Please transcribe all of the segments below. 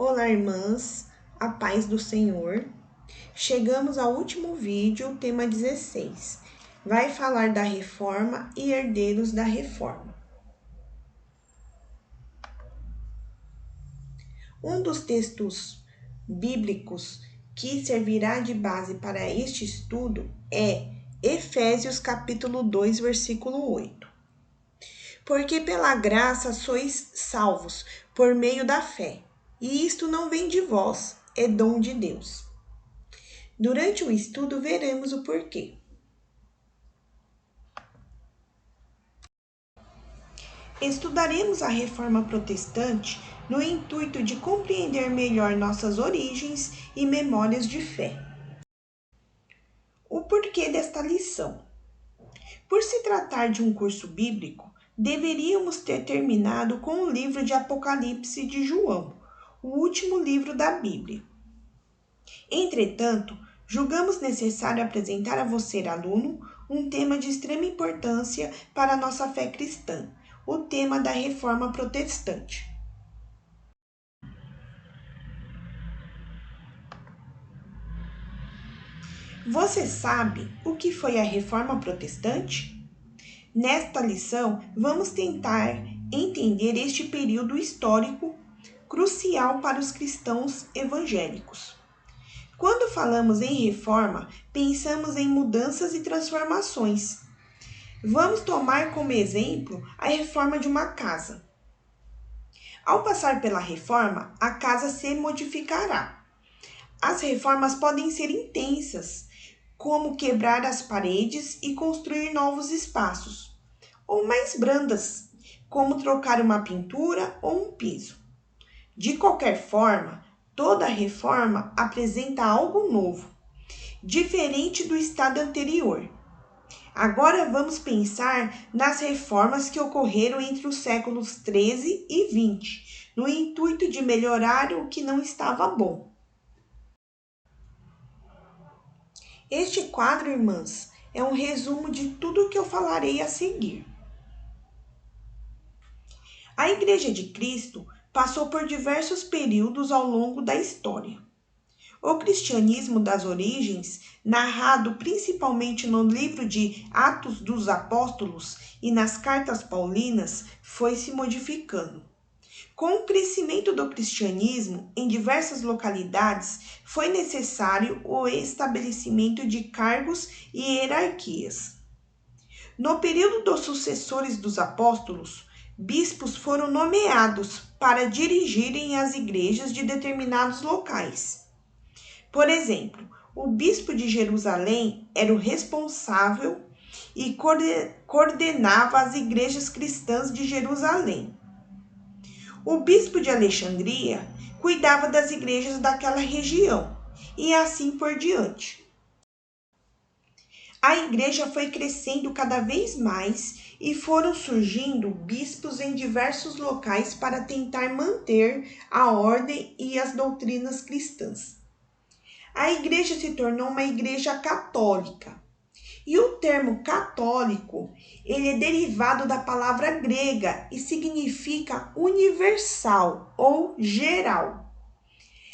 Olá, irmãs, a paz do Senhor. Chegamos ao último vídeo, tema 16. Vai falar da reforma e herdeiros da reforma. Um dos textos bíblicos que servirá de base para este estudo é Efésios capítulo 2, versículo 8. Porque pela graça sois salvos por meio da fé, e isto não vem de vós, é dom de Deus. Durante o estudo, veremos o porquê. Estudaremos a Reforma Protestante no intuito de compreender melhor nossas origens e memórias de fé. O porquê desta lição? Por se tratar de um curso bíblico, deveríamos ter terminado com o livro de Apocalipse de João, o último livro da Bíblia. Entretanto, julgamos necessário apresentar a você, aluno, um tema de extrema importância para a nossa fé cristã, o tema da Reforma Protestante. Você sabe o que foi a Reforma Protestante? Nesta lição, vamos tentar entender este período histórico crucial para os cristãos evangélicos. Quando falamos em reforma, pensamos em mudanças e transformações. Vamos tomar como exemplo a reforma de uma casa. Ao passar pela reforma, a casa se modificará. As reformas podem ser intensas, como quebrar as paredes e construir novos espaços, ou mais brandas, como trocar uma pintura ou um piso. De qualquer forma, toda reforma apresenta algo novo, diferente do estado anterior. Agora vamos pensar nas reformas que ocorreram entre os séculos 13 e 20, no intuito de melhorar o que não estava bom. Este quadro, irmãs, é um resumo de tudo o que eu falarei a seguir. A Igreja de Cristo passou por diversos períodos ao longo da história. O cristianismo das origens, narrado principalmente no livro de Atos dos Apóstolos e nas cartas paulinas, foi se modificando. Com o crescimento do cristianismo em diversas localidades, foi necessário o estabelecimento de cargos e hierarquias. No período dos sucessores dos apóstolos, bispos foram nomeados para dirigirem as igrejas de determinados locais. Por exemplo, o bispo de Jerusalém era o responsável e coordenava as igrejas cristãs de Jerusalém. O bispo de Alexandria cuidava das igrejas daquela região e assim por diante. A igreja foi crescendo cada vez mais e foram surgindo bispos em diversos locais para tentar manter a ordem e as doutrinas cristãs. A igreja se tornou uma igreja católica. E o termo católico, ele é derivado da palavra grega e significa universal ou geral.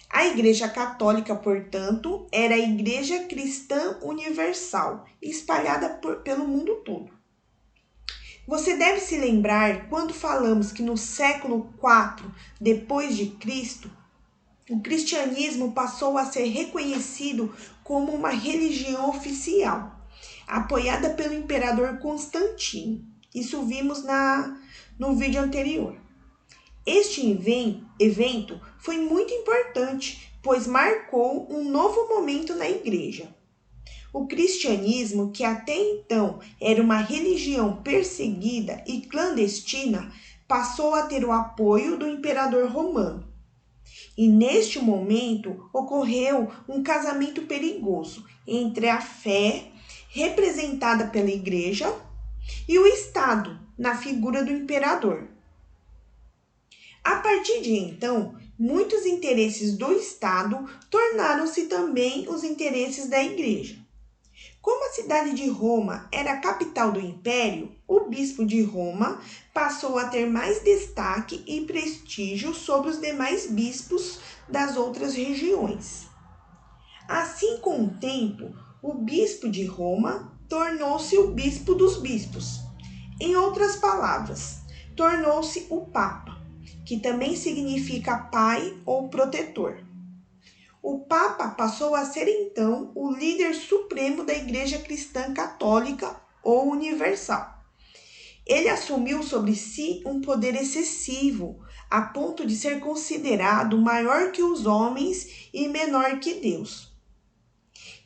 A Igreja Católica, portanto, era a Igreja Cristã Universal, espalhada pelo mundo todo. Você deve se lembrar quando falamos que no século IV depois de Cristo, o cristianismo passou a ser reconhecido como uma religião oficial, apoiada pelo imperador Constantino. Isso vimos no vídeo anterior. Este evento foi muito importante, pois marcou um novo momento na igreja. O cristianismo, que até então era uma religião perseguida e clandestina, passou a ter o apoio do imperador romano. E neste momento ocorreu um casamento perigoso entre a fé, representada pela igreja, e o Estado, na figura do imperador. A partir de então, muitos interesses do Estado tornaram-se também os interesses da igreja. Como a cidade de Roma era a capital do império, o bispo de Roma passou a ter mais destaque e prestígio sobre os demais bispos das outras regiões. Assim, com o tempo, o bispo de Roma tornou-se o bispo dos bispos. Em outras palavras, tornou-se o Papa, que também significa pai ou protetor. O Papa passou a ser então o líder supremo da Igreja Cristã Católica ou Universal. Ele assumiu sobre si um poder excessivo, a ponto de ser considerado maior que os homens e menor que Deus.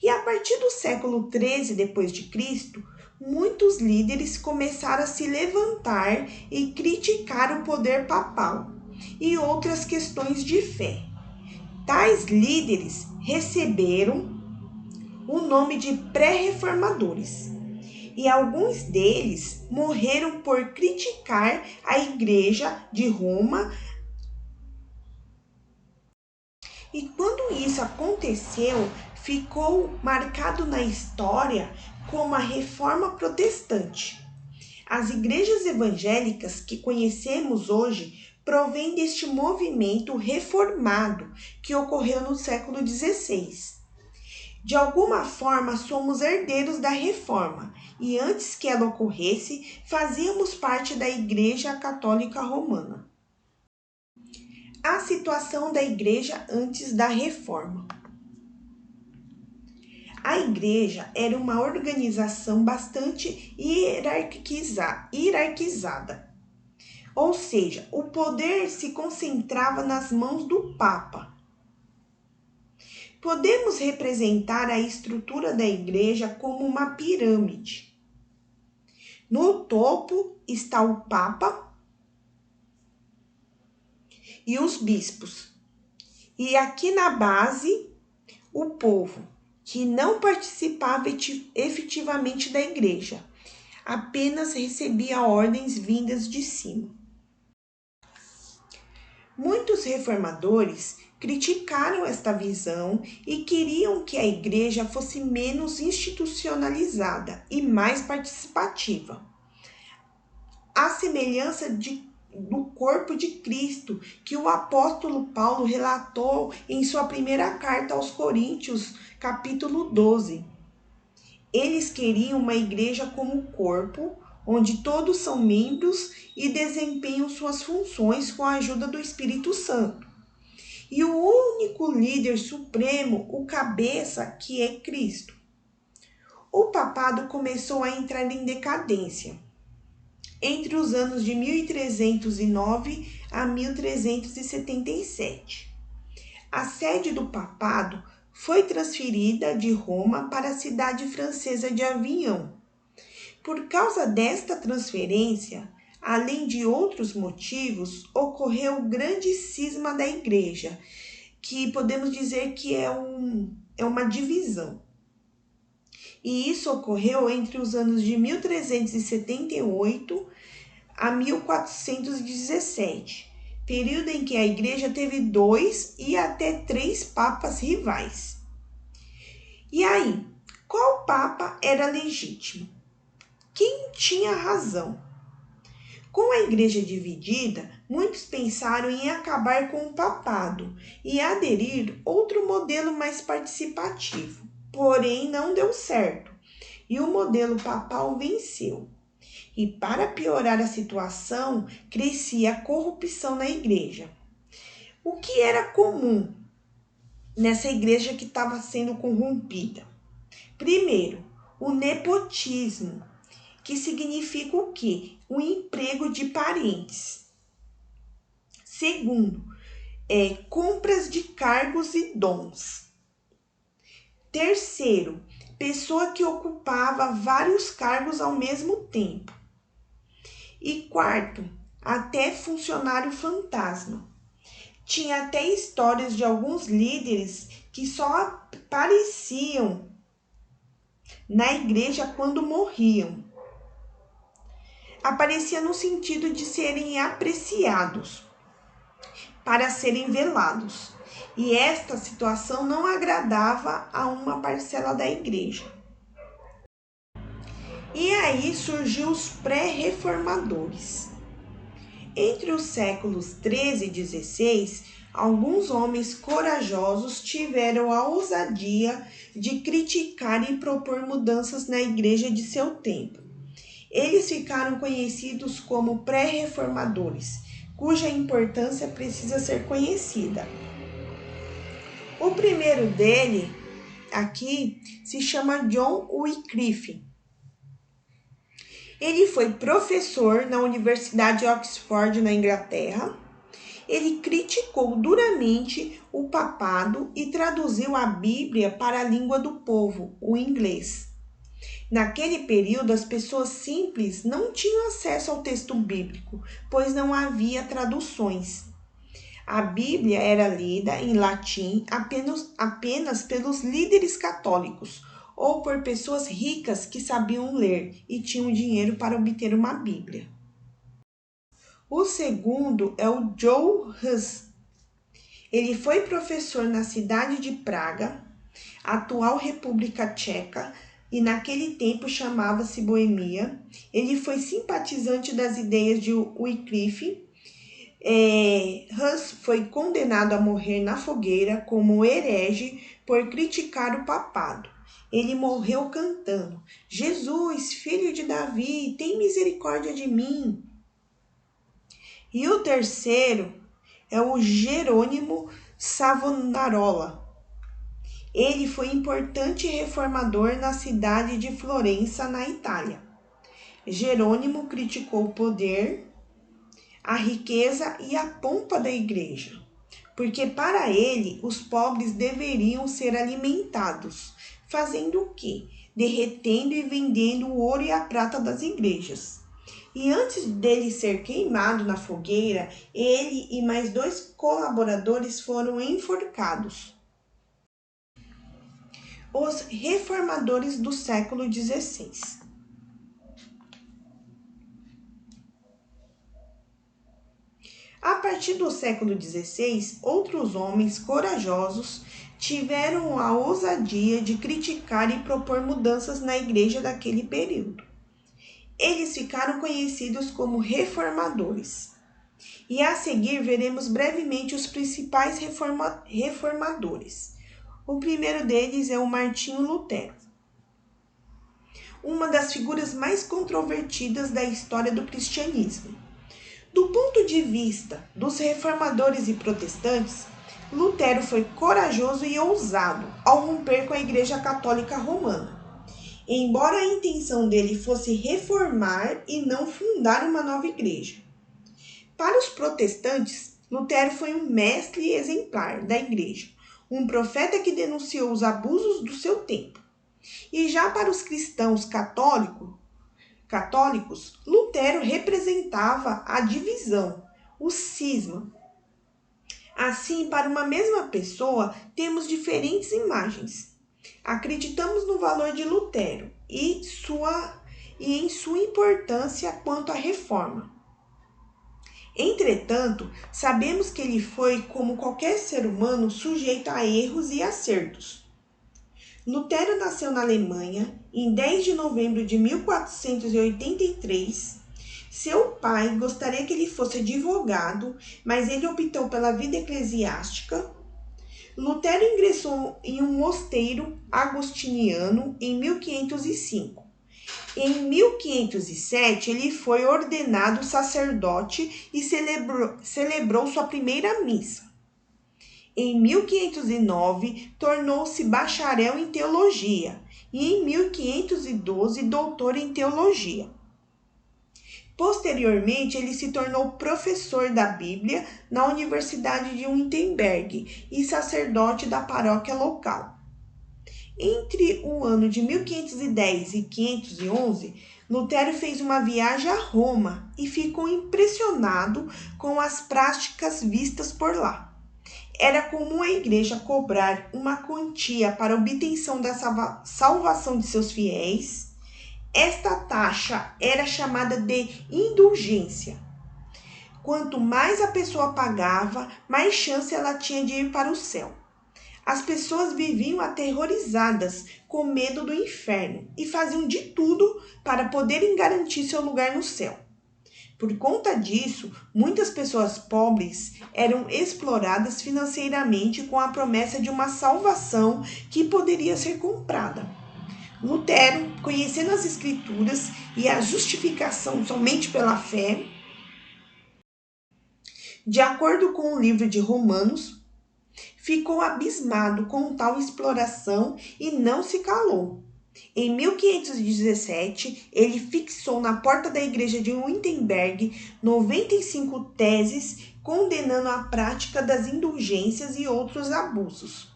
E a partir do século XIII d.C., muitos líderes começaram a se levantar e criticar o poder papal e outras questões de fé. Tais líderes receberam o nome de pré-reformadores, e alguns deles morreram por criticar a Igreja de Roma. E quando isso aconteceu, ficou marcado na história como a Reforma Protestante. As igrejas evangélicas que conhecemos hoje provém deste movimento reformado que ocorreu no século XVI. De alguma forma, somos herdeiros da reforma e antes que ela ocorresse, fazíamos parte da Igreja Católica Romana. A situação da igreja antes da reforma. A igreja era uma organização bastante hierarquizada. Ou seja, o poder se concentrava nas mãos do Papa. Podemos representar a estrutura da igreja como uma pirâmide. No topo está o Papa e os bispos. E aqui na base, o povo, que não participava efetivamente da igreja, apenas recebia ordens vindas de cima. Muitos reformadores criticaram esta visão e queriam que a igreja fosse menos institucionalizada e mais participativa. A semelhança do corpo de Cristo, que o apóstolo Paulo relatou em sua primeira carta aos Coríntios, capítulo 12. Eles queriam uma igreja como corpo, onde todos são membros e desempenham suas funções com a ajuda do Espírito Santo. E o único líder supremo, o cabeça, que é Cristo. O papado começou a entrar em decadência entre os anos de 1309 a 1377. A sede do papado foi transferida de Roma para a cidade francesa de Avignon. Por causa desta transferência, além de outros motivos, ocorreu o grande cisma da igreja, que podemos dizer que é uma divisão. E isso ocorreu entre os anos de 1378 a 1417, período em que a igreja teve 2 e até 3 papas rivais. E aí, qual papa era legítimo? Quem tinha razão? Com a igreja dividida, muitos pensaram em acabar com o papado e aderir outro modelo mais participativo. Porém, não deu certo e o modelo papal venceu. E para piorar a situação, crescia a corrupção na igreja. O que era comum nessa igreja que estava sendo corrompida? Primeiro, o nepotismo, que significa o quê? O emprego de parentes. Segundo, compras de cargos e dons. Terceiro, pessoa que ocupava vários cargos ao mesmo tempo. E quarto, até funcionário fantasma. Tinha até histórias de alguns líderes que só apareciam na igreja quando morriam. Aparecia no sentido de serem apreciados para serem velados. E esta situação não agradava a uma parcela da igreja. E aí surgiu os pré-reformadores. Entre os séculos 13 e 16, alguns homens corajosos tiveram a ousadia de criticar e propor mudanças na igreja de seu tempo. Eles ficaram conhecidos como pré-reformadores, cuja importância precisa ser conhecida. O primeiro dele, aqui, se chama John Wycliffe. Ele foi professor na Universidade de Oxford, na Inglaterra. Ele criticou duramente o papado e traduziu a Bíblia para a língua do povo, o inglês. Naquele período, as pessoas simples não tinham acesso ao texto bíblico, pois não havia traduções. A Bíblia era lida em latim apenas pelos líderes católicos ou por pessoas ricas que sabiam ler e tinham dinheiro para obter uma Bíblia. O segundo é o Joe Hus. Ele foi professor na cidade de Praga, atual República Tcheca, e naquele tempo chamava-se Boêmia. Ele foi simpatizante das ideias de Wycliffe. Hus foi condenado a morrer na fogueira como herege por criticar o papado. Ele morreu cantando: Jesus, filho de Davi, tem misericórdia de mim. E o terceiro é o Jerônimo Savonarola. Ele foi importante reformador na cidade de Florença, na Itália. Jerônimo criticou o poder, a riqueza e a pompa da igreja, porque para ele os pobres deveriam ser alimentados, fazendo o quê? Derretendo e vendendo o ouro e a prata das igrejas. E antes dele ser queimado na fogueira, ele e mais 2 colaboradores foram enforcados. Os reformadores do século XVI. A partir do século XVI, outros homens corajosos tiveram a ousadia de criticar e propor mudanças na igreja daquele período. Eles ficaram conhecidos como reformadores. E a seguir veremos brevemente os principais reformadores. O primeiro deles é o Martinho Lutero, uma das figuras mais controvertidas da história do cristianismo. Do ponto de vista dos reformadores e protestantes, Lutero foi corajoso e ousado ao romper com a Igreja Católica Romana. Embora a intenção dele fosse reformar e não fundar uma nova igreja. Para os protestantes, Lutero foi um mestre exemplar da igreja, um profeta que denunciou os abusos do seu tempo. E já para os cristãos católicos, Lutero representava a divisão, o cisma. Assim, para uma mesma pessoa, temos diferentes imagens. Acreditamos no valor de Lutero e em sua importância quanto à reforma. Entretanto, sabemos que ele foi, como qualquer ser humano, sujeito a erros e acertos. Lutero nasceu na Alemanha em 10 de novembro de 1483. Seu pai gostaria que ele fosse advogado, mas ele optou pela vida eclesiástica. Lutero ingressou em um mosteiro agostiniano em 1505. Em 1507, ele foi ordenado sacerdote e celebrou sua primeira missa. Em 1509, tornou-se bacharel em teologia e em 1512, doutor em teologia. Posteriormente, ele se tornou professor da Bíblia na Universidade de Wittenberg e sacerdote da paróquia local. Entre o ano de 1510 e 511, Lutero fez uma viagem a Roma e ficou impressionado com as práticas vistas por lá. Era comum a igreja cobrar uma quantia para a obtenção da salvação de seus fiéis. Esta taxa era chamada de indulgência. Quanto mais a pessoa pagava, mais chance ela tinha de ir para o céu. As pessoas viviam aterrorizadas, com medo do inferno, e faziam de tudo para poderem garantir seu lugar no céu. Por conta disso, muitas pessoas pobres eram exploradas financeiramente com a promessa de uma salvação que poderia ser comprada. Lutero, conhecendo as Escrituras e a justificação somente pela fé, de acordo com o livro de Romanos, ficou abismado com tal exploração e não se calou. Em 1517, ele fixou na porta da igreja de Wittenberg 95 teses condenando a prática das indulgências e outros abusos.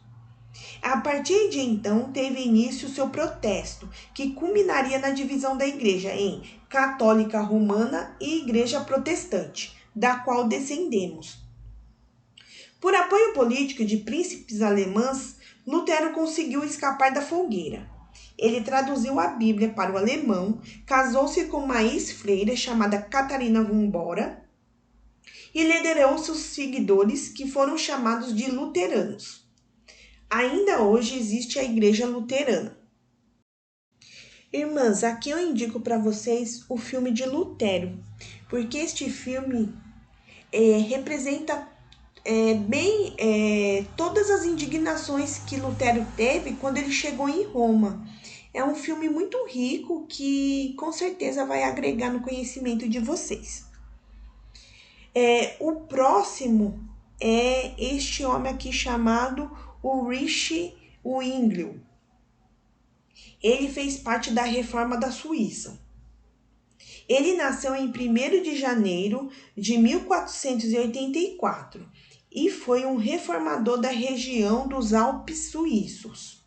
A partir de então, teve início seu protesto, que culminaria na divisão da igreja em católica romana e igreja protestante, da qual descendemos. Por apoio político de príncipes alemães, Lutero conseguiu escapar da fogueira. Ele traduziu a Bíblia para o alemão, casou-se com uma ex-freira chamada Catarina von Bora e liderou seus seguidores, que foram chamados de luteranos. Ainda hoje existe a Igreja Luterana. Irmãs, aqui eu indico para vocês o filme de Lutero, porque este filme representa bem todas as indignações que Lutero teve quando ele chegou em Roma. É um filme muito rico que com certeza vai agregar no conhecimento de vocês. O próximo é este homem aqui chamado Ulrich Zwingli. Ele fez parte da Reforma da Suíça. Ele nasceu em 1º de janeiro de 1484 e foi um reformador da região dos Alpes suíços.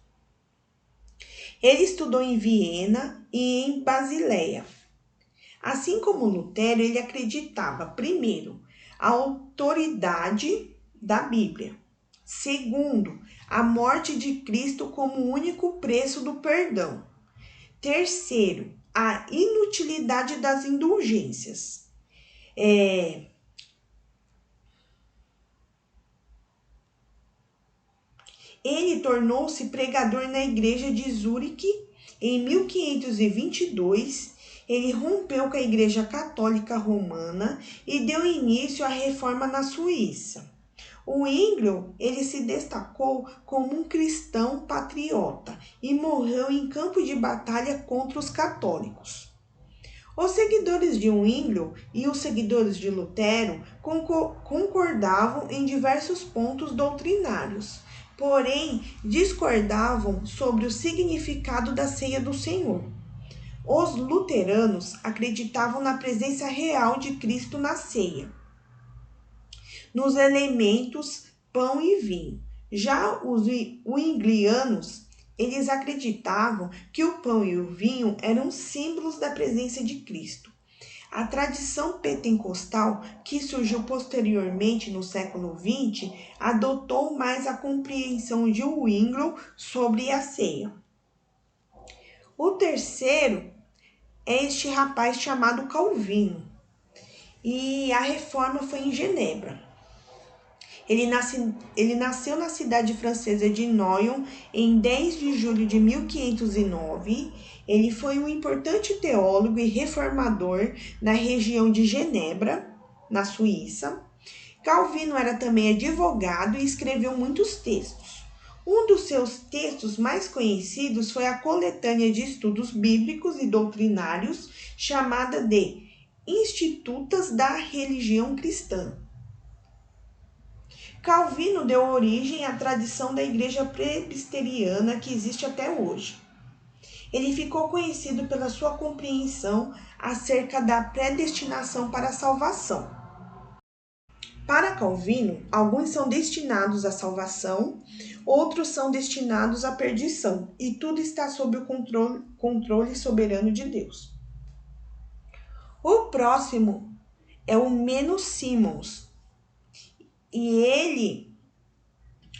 Ele estudou em Viena e em Basileia. Assim como Lutero, ele acreditava, primeiro, a autoridade da Bíblia. Segundo, a morte de Cristo como o único preço do perdão. Terceiro, a inutilidade das indulgências. Ele tornou-se pregador na igreja de Zurique em 1522. Ele rompeu com a igreja católica romana e deu início à reforma na Suíça. O Zwingli, ele se destacou como um cristão patriota e morreu em campo de batalha contra os católicos. Os seguidores de Zwingli e os seguidores de Lutero concordavam em diversos pontos doutrinários, porém discordavam sobre o significado da ceia do Senhor. Os luteranos acreditavam na presença real de Cristo na ceia, nos elementos pão e vinho. Já os zwinglianos, eles acreditavam que o pão e o vinho eram símbolos da presença de Cristo. A tradição pentecostal, que surgiu posteriormente no século XX, adotou mais a compreensão de Zwingli sobre a ceia. O terceiro é este rapaz chamado Calvino, e a reforma foi em Genebra. Ele nasceu na cidade francesa de Noyon em 10 de julho de 1509. Ele foi um importante teólogo e reformador na região de Genebra, na Suíça. Calvino era também advogado e escreveu muitos textos. Um dos seus textos mais conhecidos foi a coletânea de estudos bíblicos e doutrinários chamada de Institutas da Religião Cristã. Calvino deu origem à tradição da igreja presbiteriana que existe até hoje. Ele ficou conhecido pela sua compreensão acerca da predestinação para a salvação. Para Calvino, alguns são destinados à salvação, outros são destinados à perdição, e tudo está sob o controle soberano de Deus. O próximo é o Menno Simons. E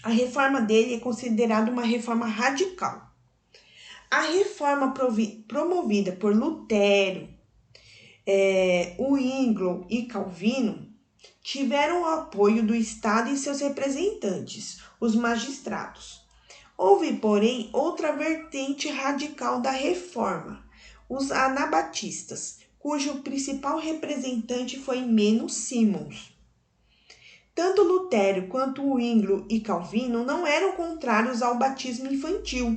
a reforma dele é considerada uma reforma radical. A reforma promovida por Lutero, Zwingli e Calvino tiveram o apoio do Estado e seus representantes, os magistrados. Houve, porém, outra vertente radical da reforma, os anabatistas, cujo principal representante foi Menno Simons. Tanto Lutero quanto Zwinglio e Calvino não eram contrários ao batismo infantil.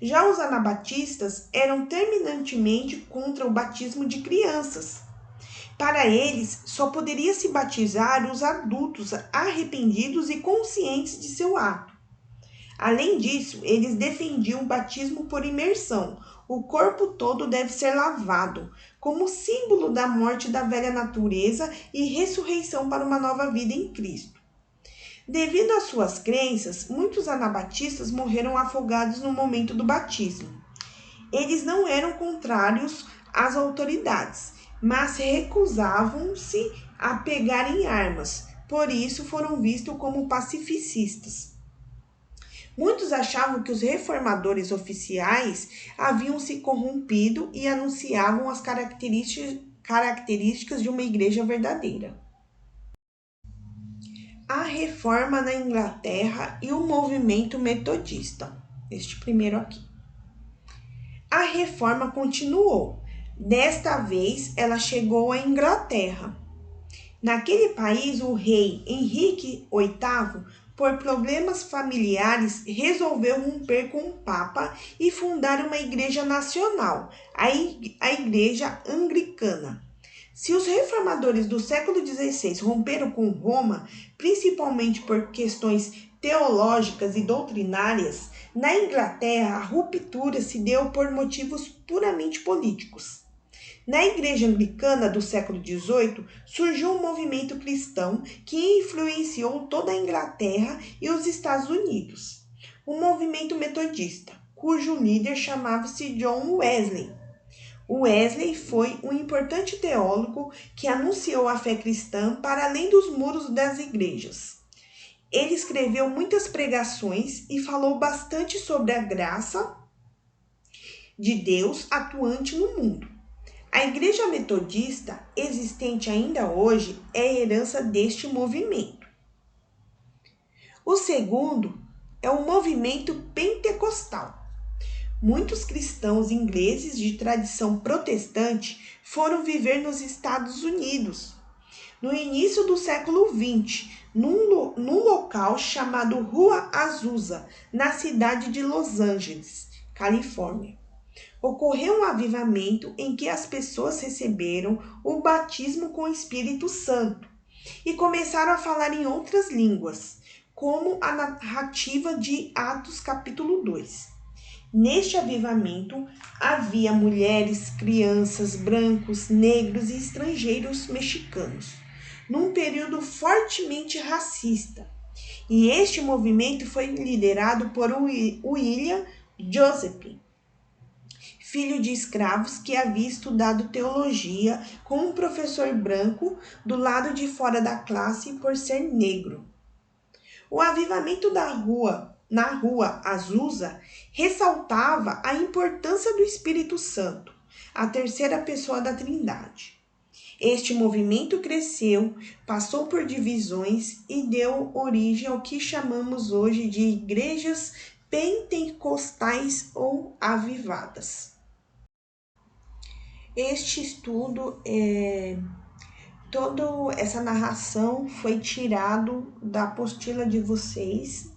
Já os anabatistas eram terminantemente contra o batismo de crianças. Para eles, só poderia se batizar os adultos arrependidos e conscientes de seu ato. Além disso, eles defendiam o batismo por imersão. O corpo todo deve ser lavado, como símbolo da morte da velha natureza e ressurreição para uma nova vida em Cristo. Devido às suas crenças, muitos anabatistas morreram afogados no momento do batismo. Eles não eram contrários às autoridades, mas recusavam-se a pegar em armas, por isso foram vistos como pacificistas. Muitos achavam que os reformadores oficiais haviam se corrompido e anunciavam as características de uma igreja verdadeira. A reforma na Inglaterra e o movimento metodista. Este primeiro aqui. A reforma continuou. Desta vez, ela chegou à Inglaterra. Naquele país, o rei Henrique VIII, por problemas familiares, resolveu romper com o Papa e fundar uma igreja nacional, a Igreja Anglicana. Se os reformadores do século XVI romperam com Roma, principalmente por questões teológicas e doutrinárias, na Inglaterra a ruptura se deu por motivos puramente políticos. Na Igreja Anglicana do século XVIII, surgiu um movimento cristão que influenciou toda a Inglaterra e os Estados Unidos. O movimento metodista, cujo líder chamava-se John Wesley. Wesley foi um importante teólogo que anunciou a fé cristã para além dos muros das igrejas. Ele escreveu muitas pregações e falou bastante sobre a graça de Deus atuante no mundo. A Igreja Metodista, existente ainda hoje, é a herança deste movimento. O segundo é o movimento pentecostal. Muitos cristãos ingleses de tradição protestante foram viver nos Estados Unidos. No início do século XX, num local chamado Rua Azusa, na cidade de Los Angeles, Califórnia. Ocorreu um avivamento em que as pessoas receberam o batismo com o Espírito Santo e começaram a falar em outras línguas, como a narrativa de Atos capítulo 2. Neste avivamento, havia mulheres, crianças, brancos, negros e estrangeiros mexicanos, num período fortemente racista. E este movimento foi liderado por William Joseph, filho de escravos que havia estudado teologia com um professor branco do lado de fora da classe por ser negro. O avivamento na Rua Azusa ressaltava a importância do Espírito Santo, a terceira pessoa da Trindade. Este movimento cresceu, passou por divisões e deu origem ao que chamamos hoje de igrejas pentecostais ou avivadas. Este estudo, toda essa narração foi tirado da apostila de vocês.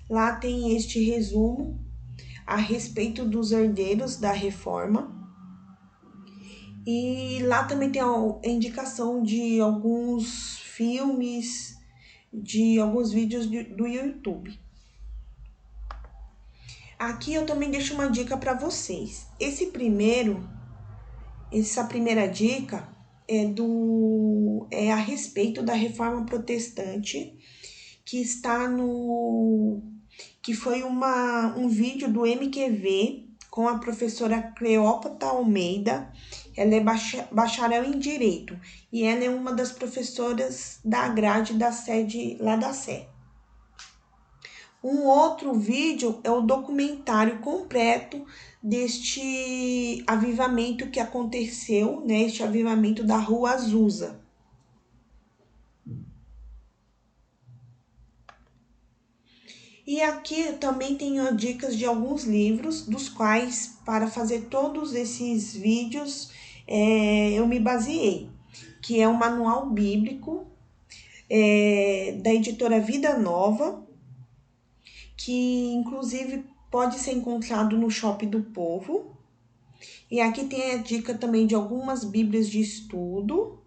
Lá tem este resumo a respeito dos herdeiros da reforma. E lá também tem a indicação de alguns filmes, de alguns vídeos do YouTube. Aqui eu também deixo uma dica para vocês. Essa primeira dica é a respeito da reforma protestante, que foi um vídeo do MQV com a professora Cleópatra Almeida. Ela é bacharel em Direito e ela é uma das professoras da grade da sede lá da Sé. Um outro vídeo é o documentário completo deste avivamento que aconteceu, né? Este avivamento da Rua Azusa. E aqui eu também tenho dicas de alguns livros, dos quais, para fazer todos esses vídeos, eu me baseei, que é o Manual Bíblico, da editora Vida Nova, que inclusive pode ser encontrado no Shopping do Povo. E aqui tem a dica também de algumas bíblias de estudo.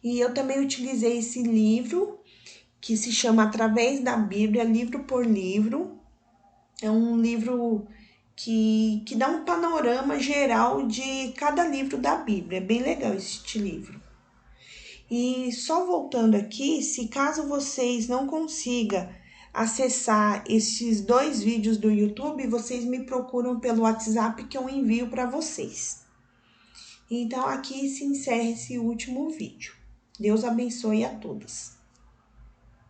E eu também utilizei esse livro, que se chama Através da Bíblia, livro por livro. É um livro que dá um panorama geral de cada livro da Bíblia. É bem legal este livro. E só voltando aqui, se caso vocês não consigam acessar esses 2 vídeos do YouTube, vocês me procuram pelo WhatsApp que eu envio para vocês. Então aqui se encerra esse último vídeo. Deus abençoe a todos.